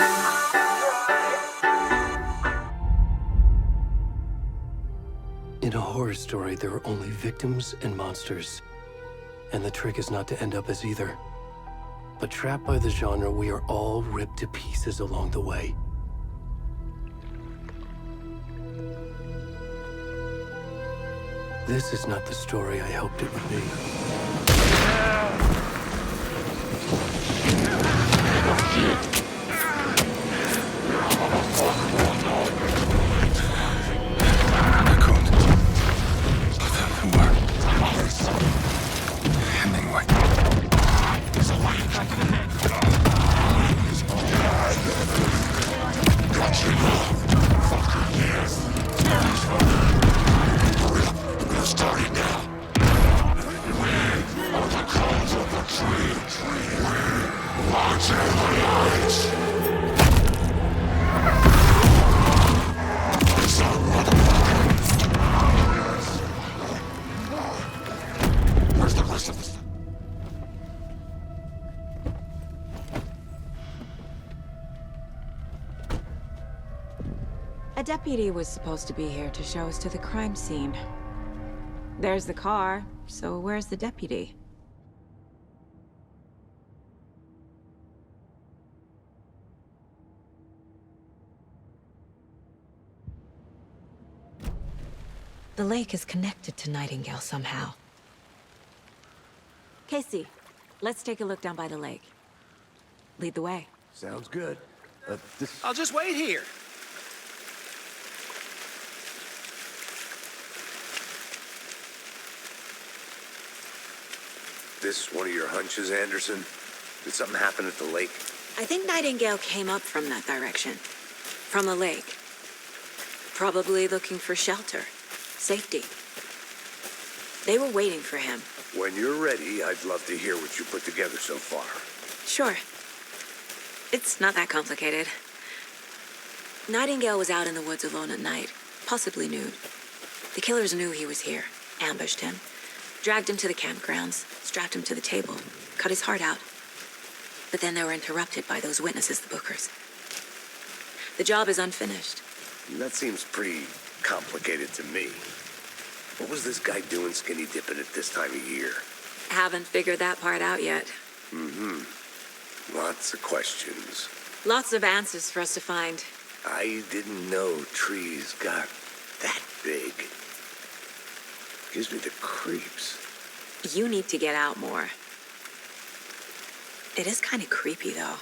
In a horror story, there are only victims and monsters. And the trick is not to end up as either. But trapped by the genre, we are all ripped to pieces along the way. This is not the story I hoped it would be. A deputy was supposed to be here to show us to the crime scene. There's the car, so where's the deputy? The lake is connected to Nightingale somehow. Casey, let's take a look down by the lake. Lead the way. Sounds good. I'll just wait here. This one of your hunches, Anderson? Did something happen at the lake? I think Nightingale came up from that direction. From the lake. Probably looking for shelter. Safety. They were waiting for him. When you're ready, I'd love to hear what you put together so far. Sure. It's not that complicated. Nightingale was out in the woods alone at night, possibly nude. The killers knew he was here, ambushed him, dragged him to the campgrounds, strapped him to the table, cut his heart out. But then they were interrupted by those witnesses, the Bookers. The job is unfinished. That seems pretty complicated to me. What was this guy doing skinny dipping at this time of year? Haven't figured that part out yet. Lots of questions. Lots of answers for us to find. I didn't know trees got that big. Gives me the creeps. You need to get out more. It is kind of creepy, though.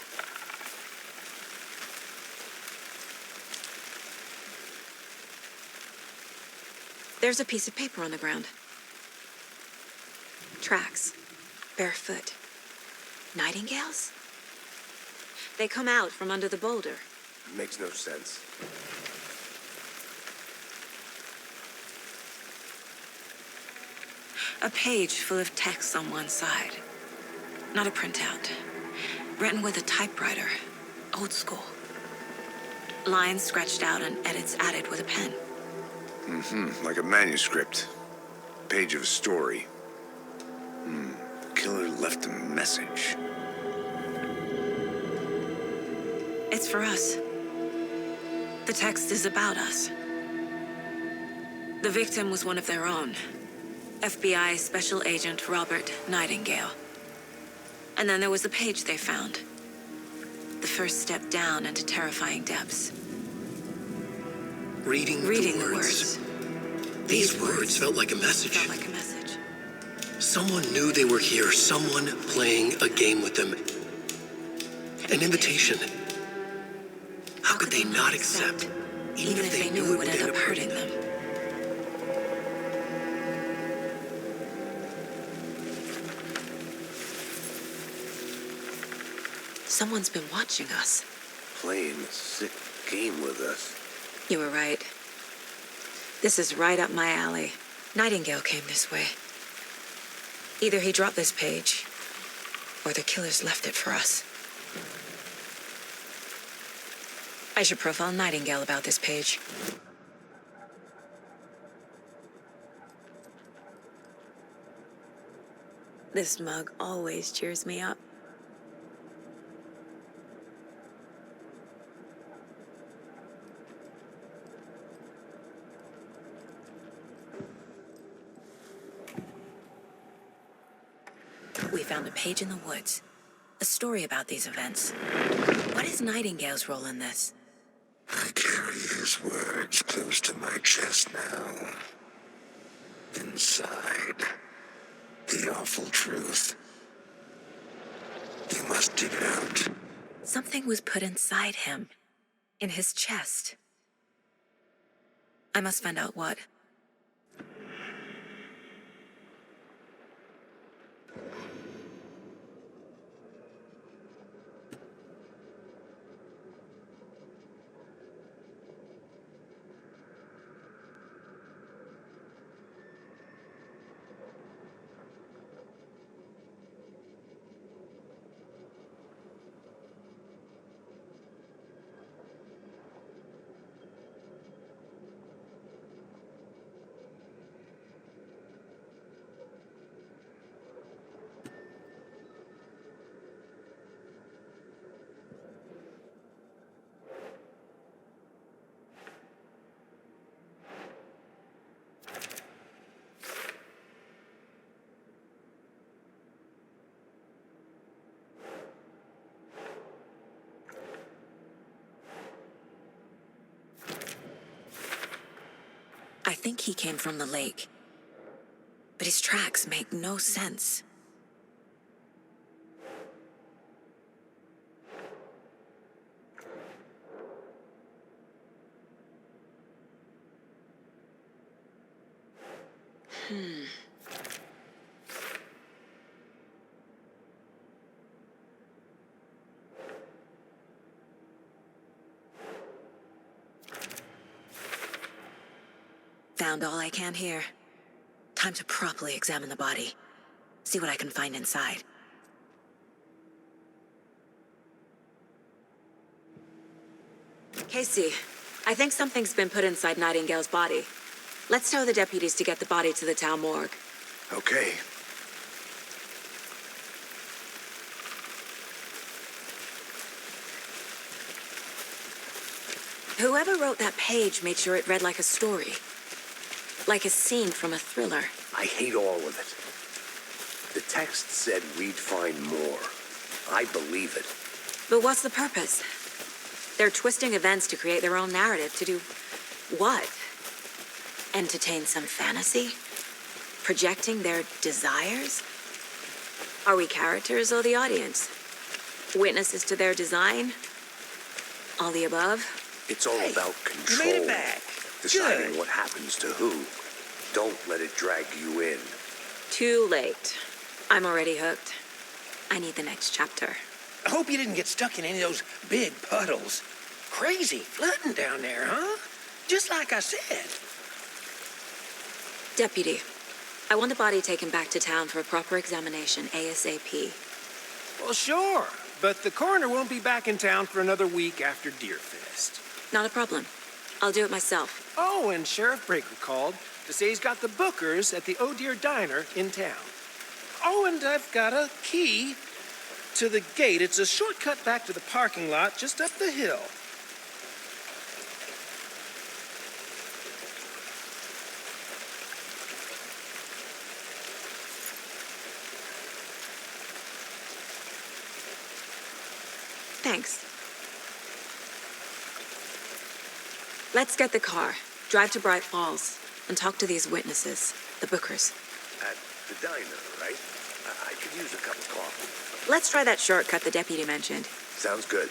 There's a piece of paper on the ground. Tracks. Barefoot. Nightingales? They come out from under the boulder. Makes no sense. A page full of text on one side. Not a printout. Written with a typewriter. Old school. Lines scratched out and edits added with a pen. Like a manuscript. Page of a story. Killer left a message. It's for us. The text is about us. The victim was one of their own. FBI Special Agent Robert Nightingale. And then there was the page they found. The first step down into terrifying depths. Reading the words. These words felt like a message. Someone knew they were here. Someone playing a game with them. An invitation. How could they not accept, even if they knew it would end up hurting them? Someone's been watching us. Playing a sick game with us. You were right. This is right up my alley. Nightingale came this way. Either he dropped this page, or the killers left it for us. I should profile Nightingale about this page. This mug always cheers me up. We found a page in the woods. A story about these events. What is Nightingale's role in this? I carry his words close to my chest now. Inside, the awful truth. You must dig it out. Something was put inside him. In his chest. I must find out what. I think he came from the lake. But his tracks make no sense. Found all I can here. Time to properly examine the body. See what I can find inside. Casey, I think something's been put inside Nightingale's body. Let's tell the deputies to get the body to the town morgue. Okay. Whoever wrote that page made sure it read like a story. Like a scene from a thriller. I hate all of it. The text said we'd find more. I believe it. But what's the purpose? They're twisting events to create their own narrative. To do what? Entertain some fantasy? Projecting their desires? Are we characters or the audience? Witnesses to their design? All the above? It's all about control. You made it back. Deciding Good. what happens to who. Don't let it drag you in. Too late. I'm already hooked. I need the next chapter. I hope you didn't get stuck in any of those big puddles. Crazy flooding down there, huh? Just like I said. Deputy, I want the body taken back to town for a proper examination ASAP. Well, sure. But the coroner won't be back in town for another week after Deerfest. Not a problem. I'll do it myself. Oh, and Sheriff Breaker called to say he's got the Bookers at the Oh Dear Diner in town. Oh, and I've got a key to the gate. It's a shortcut back to the parking lot just up the hill. Thanks. Let's get the car, drive to Bright Falls, and talk to these witnesses, the Bookers. At the diner, right? I could use a cup of coffee. Let's try that shortcut the deputy mentioned. Sounds good.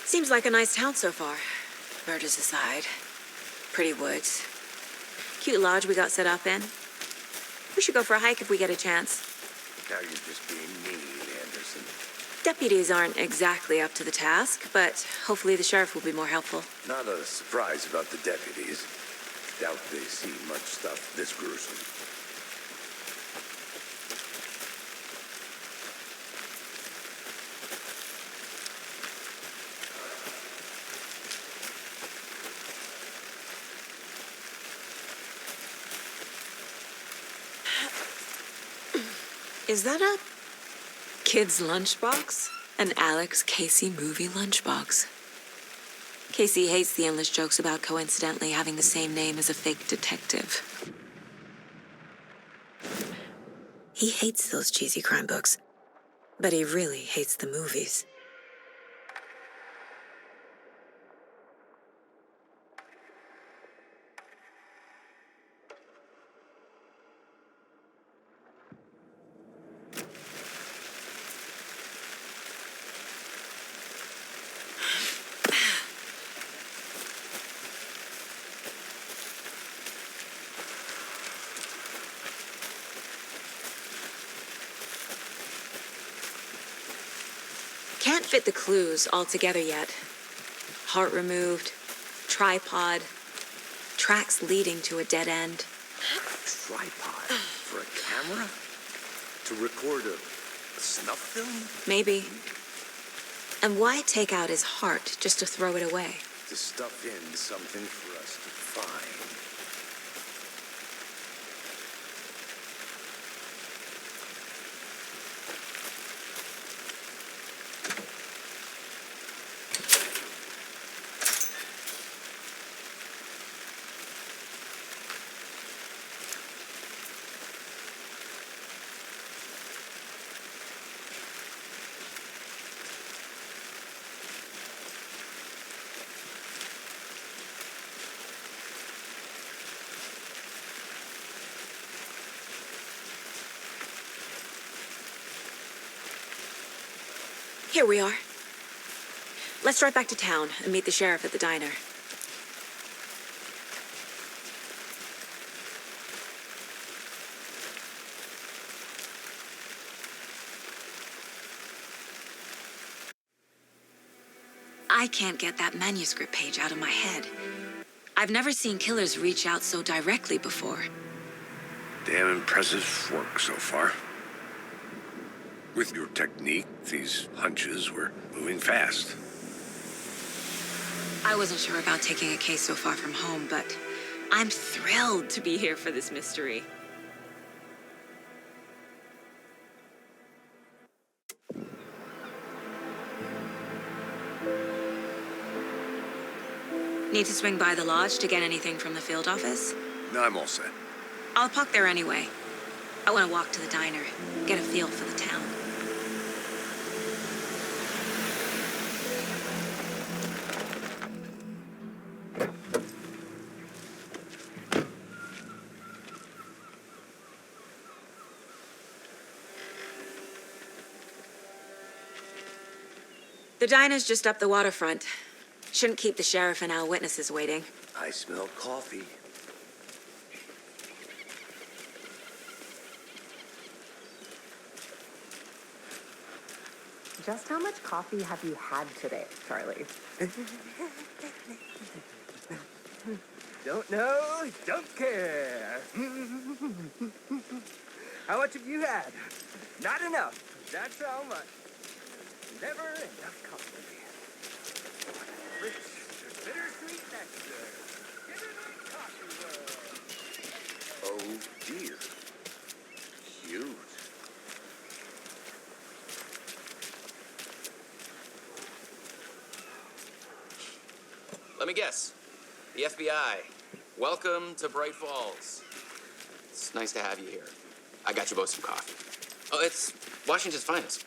Seems like a nice town so far. Murders aside. Pretty woods. Cute lodge we got set up in. We should go for a hike if we get a chance. Now you're just being mean, Anderson. Deputies aren't exactly up to the task, but hopefully the sheriff will be more helpful. Not a surprise about the deputies. Doubt they see much stuff this gruesome. Is that a kid's lunchbox? An Alex Casey movie lunchbox. Casey hates the endless jokes about coincidentally having the same name as a fake detective. He hates those cheesy crime books, but he really hates the movies. Can't fit the clues all together yet. Heart removed, tripod, tracks leading to a dead end. Tripod? For a camera? To record a snuff film? Maybe. And why take out his heart just to throw it away? To stuff in something for us to find. Here we are. Let's drive back to town and meet the sheriff at the diner. I can't get that manuscript page out of my head. I've never seen killers reach out so directly before. Damn impressive work so far. With your technique, these hunches were moving fast. I wasn't sure about taking a case so far from home, but I'm thrilled to be here for this mystery. Need to swing by the lodge to get anything from the field office? No, I'm all set. I'll park there anyway. I want to walk to the diner, get a feel for the town. The diner's just up the waterfront. Shouldn't keep the sheriff and our witnesses waiting. I smell coffee. Just how much coffee have you had today, Charlie? Don't know, don't care. How much have you had? Not enough. That's how much. Never enough coffee. Rich, bittersweet nectar. Give it a coffee roll. Oh dear. Cute. Let me guess. The FBI. Welcome to Bright Falls. It's nice to have you here. I got you both some coffee. Oh, it's Washington's finest.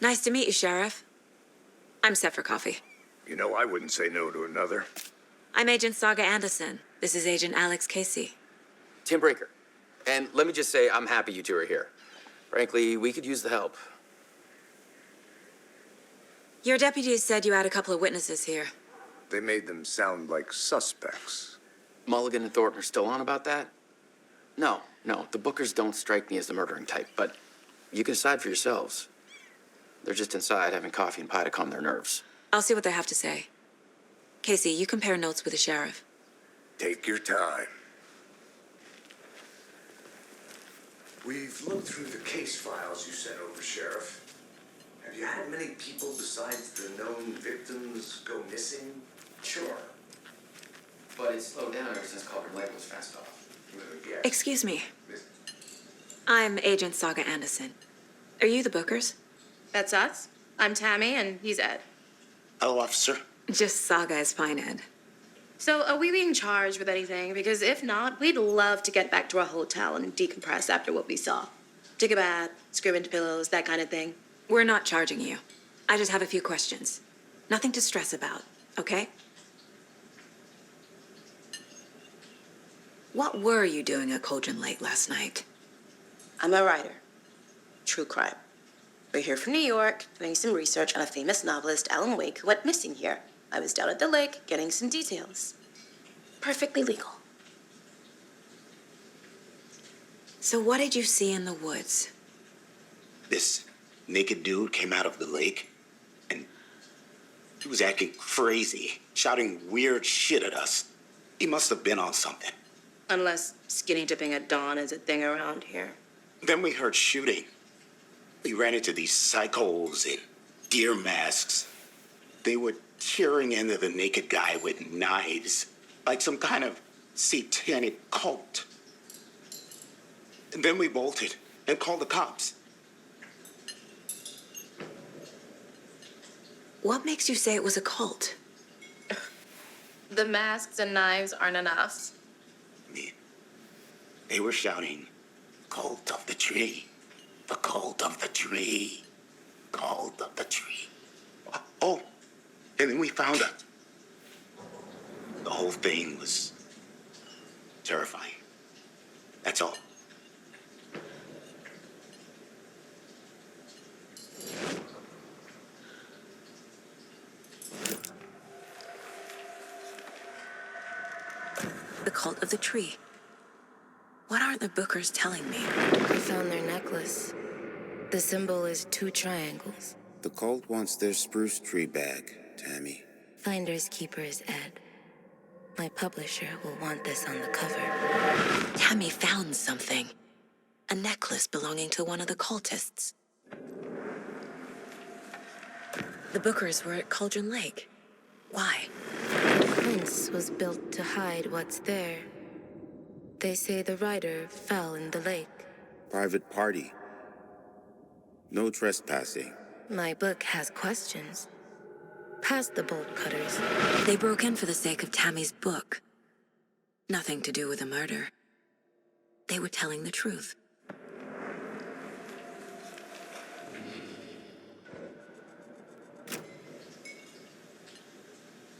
Nice to meet you, Sheriff. I'm set for coffee. You know, I wouldn't say no to another. I'm Agent Saga Anderson. This is Agent Alex Casey. Tim Breaker. And let me just say, I'm happy you two are here. Frankly, we could use the help. Your deputies said you had a couple of witnesses here. They made them sound like suspects. Mulligan and Thornton are still on about that? No, the Bookers don't strike me as the murdering type, but you can decide for yourselves. They're just inside having coffee and pie to calm their nerves. I'll see what they have to say. Casey, you compare notes with the sheriff. Take your time. We've looked through the case files you sent over, Sheriff. Have you had many people besides the known victims go missing? Sure. But it's slowed down ever since Culver Lake was fast off. Excuse me. I'm Agent Saga Anderson. Are you the Bookers? That's us. I'm Tammy, and he's Ed. Hello, officer. Just Saga is fine, Ed. So, are we being charged with anything? Because if not, we'd love to get back to our hotel and decompress after what we saw. Take a bath, scream into pillows, that kind of thing. We're not charging you. I just have a few questions. Nothing to stress about, okay? What were you doing at Cauldron Lake last night? I'm a writer. True crime. We're here from New York, doing some research on a famous novelist, Alane Wake, who went missing here. I was down at the lake, getting some details. Perfectly legal. So what did you see in the woods? This naked dude came out of the lake, and he was acting crazy, shouting weird shit at us. He must have been on something. Unless skinny dipping at dawn is a thing around here. Then we heard shooting. We ran into these psychos in deer masks. They were tearing into the naked guy with knives, like some kind of satanic cult. And then we bolted and called the cops. What makes you say it was a cult? The masks and knives aren't enough. I mean, they were shouting, "Cult of the tree, the cult of the tree, cult of the tree." Oh, and then we found it. The whole thing was terrifying. That's all. The cult of the tree. What are the Bookers telling me? I found their necklace. The symbol is 2 triangles. The cult wants their spruce tree back, Tammy. Finders keepers, Ed. My publisher will want this on the cover. Tammy found something. A necklace belonging to one of the cultists. The Bookers were at Cauldron Lake. Why? The fence was built to hide what's there. They say the writer fell in the lake. Private party. No trespassing. My book has questions. Past the bolt cutters. They broke in for the sake of Tammy's book. Nothing to do with a murder. They were telling the truth.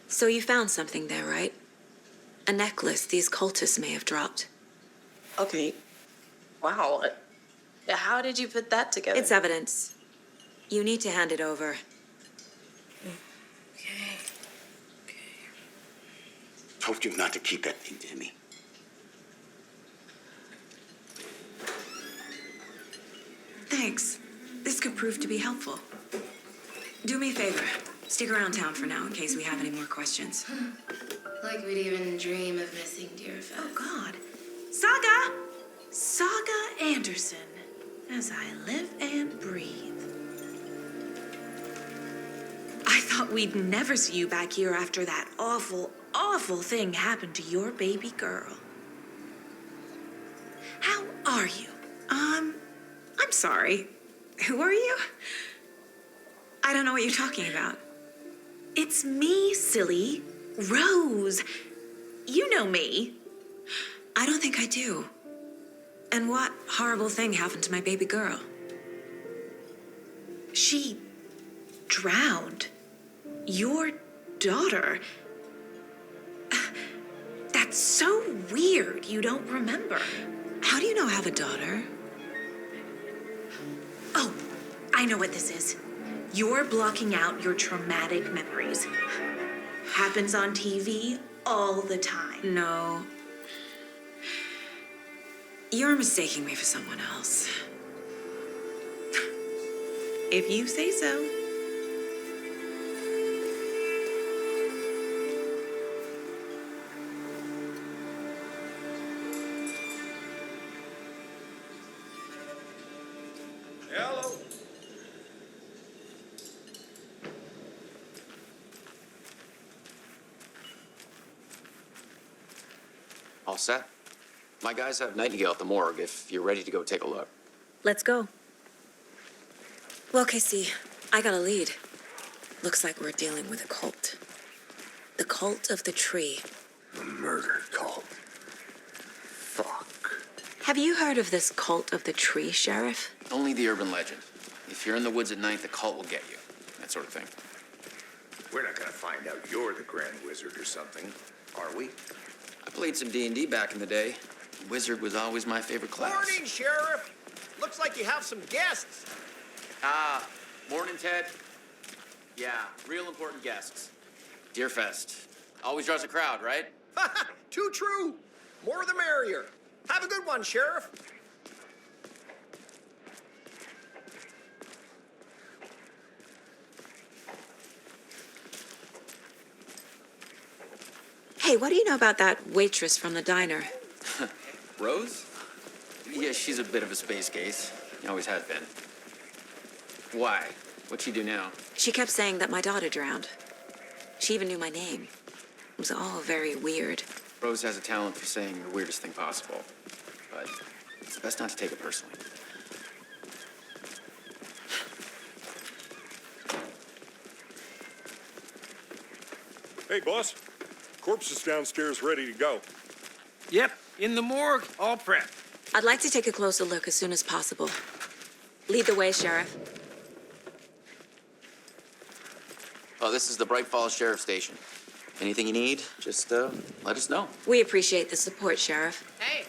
So you found something there, right? A necklace these cultists may have dropped. Okay. Wow. How did you put that together? It's evidence. You need to hand it over. Okay. Told you not to keep that thing to me. Thanks. This could prove to be helpful. Do me a favor. Stick around town for now in case we have any more questions. Like we'd even dream of missing dear Fez. Oh, God. Saga! Saga Anderson. As I live and breathe. I thought we'd never see you back here after that awful, awful thing happened to your baby girl. How are you? I'm sorry. Who are you? I don't know what you're talking about. It's me, silly. Rose. You know me. I don't think I do. And what horrible thing happened to my baby girl? She drowned. Your daughter. That's so weird you don't remember. How do you know I have a daughter? Oh, I know what this is. You're blocking out your traumatic memories. Happens on TV all the time. No. You're mistaking me for someone else. If you say so. Hello. All set? My guys have Nightingale at the morgue if you're ready to go take a look. Let's go. Well, Casey, I got a lead. Looks like we're dealing with a cult. The cult of the tree. A murder cult. Fuck. Have you heard of this cult of the tree, Sheriff? Only the urban legend. If you're in the woods at night, the cult will get you. That sort of thing. We're not gonna find out you're the Grand Wizard or something, are we? I played some D&D back in the day. Wizard was always my favorite class. Morning, Sheriff. Looks like you have some guests. Morning, Ted. Yeah, real important guests. Deerfest. Always draws a crowd, right? Too true. More the merrier. Have a good one, Sheriff. Hey, what do you know about that waitress from the diner? Rose? Yeah, she's a bit of a space case. Always has been. Why? What'd she do now? She kept saying that my daughter drowned. She even knew my name. It was all very weird. Rose has a talent for saying the weirdest thing possible. But it's best not to take it personally. Hey, boss. Corpse is downstairs ready to go. Yep, in the morgue, all prepped. I'd like to take a closer look as soon as possible. Lead the way, Sheriff. Oh, this is the Bright Falls Sheriff Station. Anything you need, just let us know. We appreciate the support, Sheriff. Hey!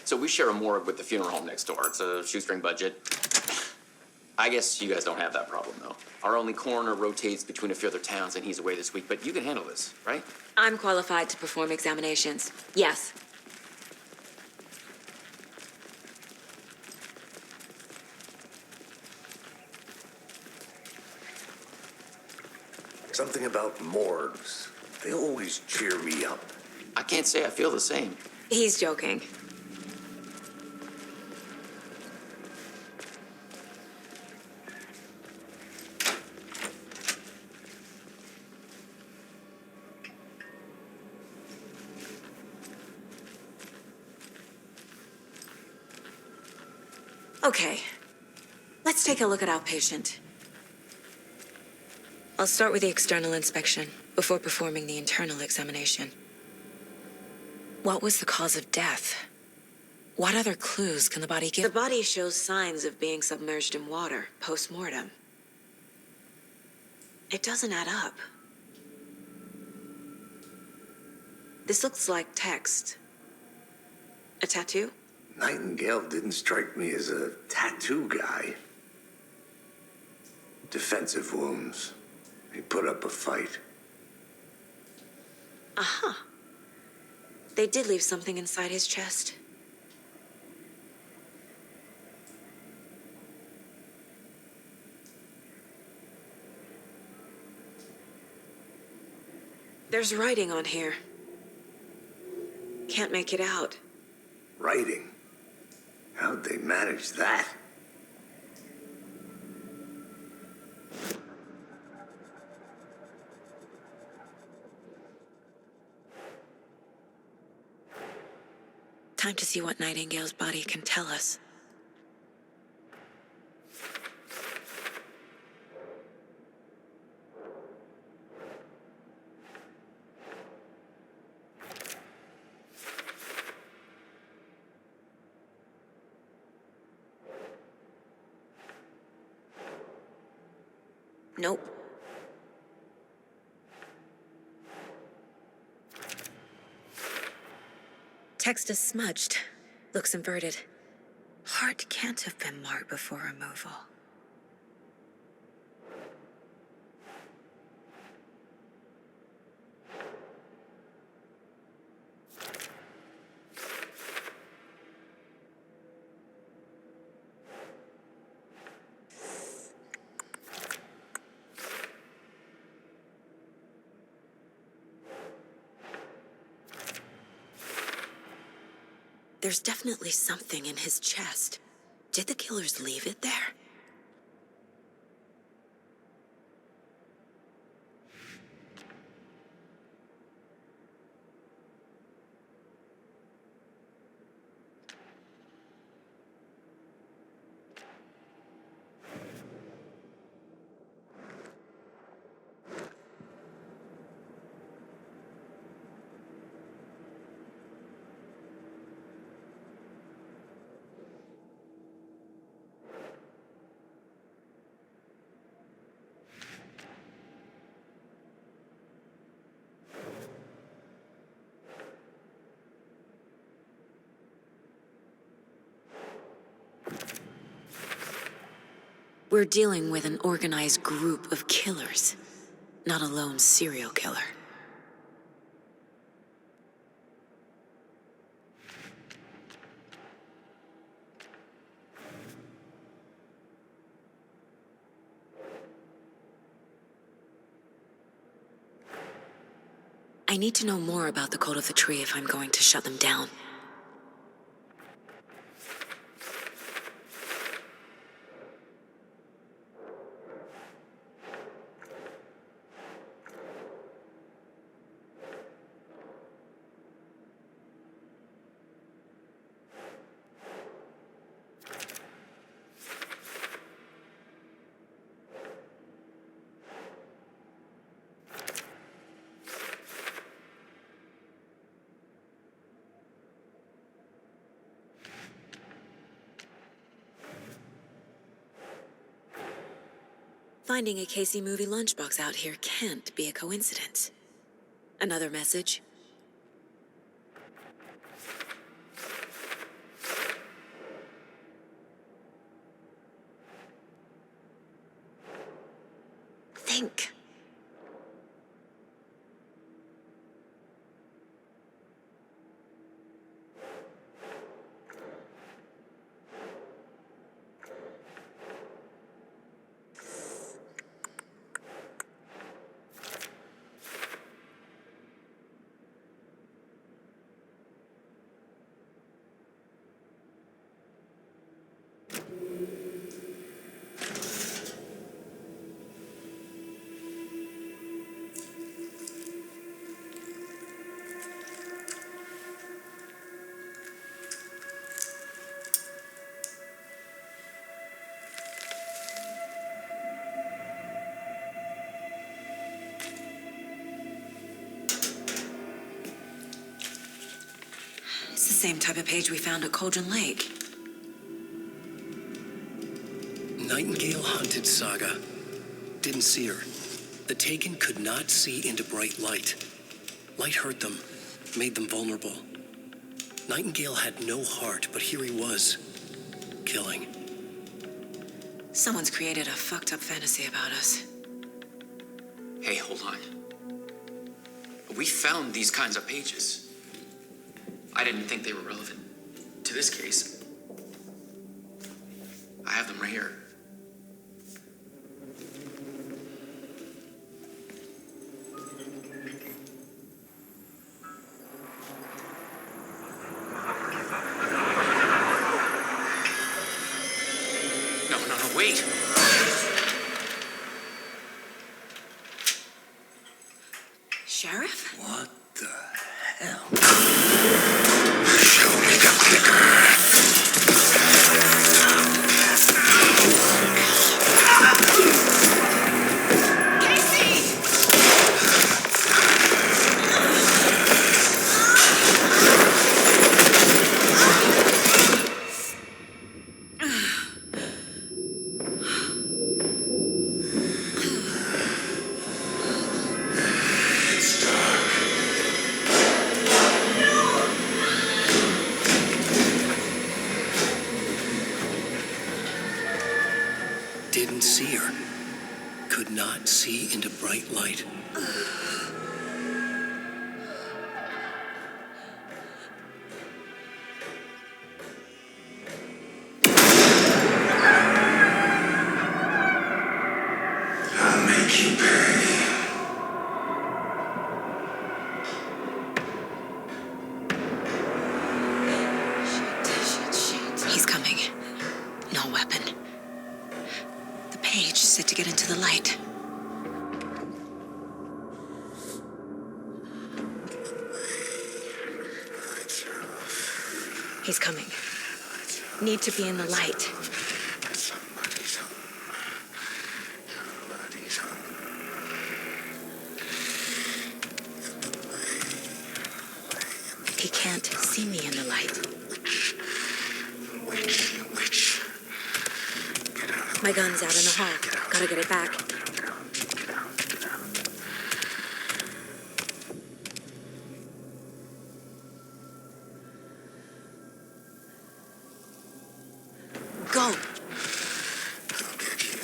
So we share a morgue with the funeral home next door. It's a shoestring budget. I guess you guys don't have that problem, though. Our only coroner rotates between a few other towns, and he's away this week, but you can handle this, right? I'm qualified to perform examinations. Yes. Something about morgues. They always cheer me up. I can't say I feel the same. He's joking. Okay, let's take a look at our patient. I'll start with the external inspection before performing the internal examination. What was the cause of death? What other clues can the body give? The body shows signs of being submerged in water post-mortem. It doesn't add up. This looks like text. A tattoo? Nightingale didn't strike me as a tattoo guy. Defensive wounds. He put up a fight. Uh-huh. They did leave something inside his chest. There's writing on here. Can't make it out. Writing? How'd they manage that? Time to see what Nightingale's body can tell us. Nope. Text is smudged. Looks inverted. Heart can't have been marked before removal. There's definitely something in his chest. Did the killers leave it there? We're dealing with an organized group of killers, not a lone serial killer. I need to know more about the Cult of the Tree if I'm going to shut them down. Finding a Casey movie lunchbox out here can't be a coincidence. Another message? Think. It's the same type of page we found at Cauldron Lake. Nightingale hunted Saga. Didn't see her. The Taken could not see into bright light. Light hurt them, made them vulnerable. Nightingale had no heart, but here he was, killing. Someone's created a fucked up fantasy about us. Hey, hold on. We found these kinds of pages. I didn't think they were relevant to this case. I have them right here. No, wait. Sheriff? What the hell? Show me the clicker. Didn't see her. Could not see into bright light. I'll make you pay. Shit. He's coming. No weapon. The page set to get into the light. He's coming. Need to be in the light. Somebody's home. Somebody's home. He can't see me in the light. Which? Get out of My gun's out in the hall. Gotta get it back. Go. I'll get you.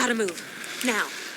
Gotta move. Now.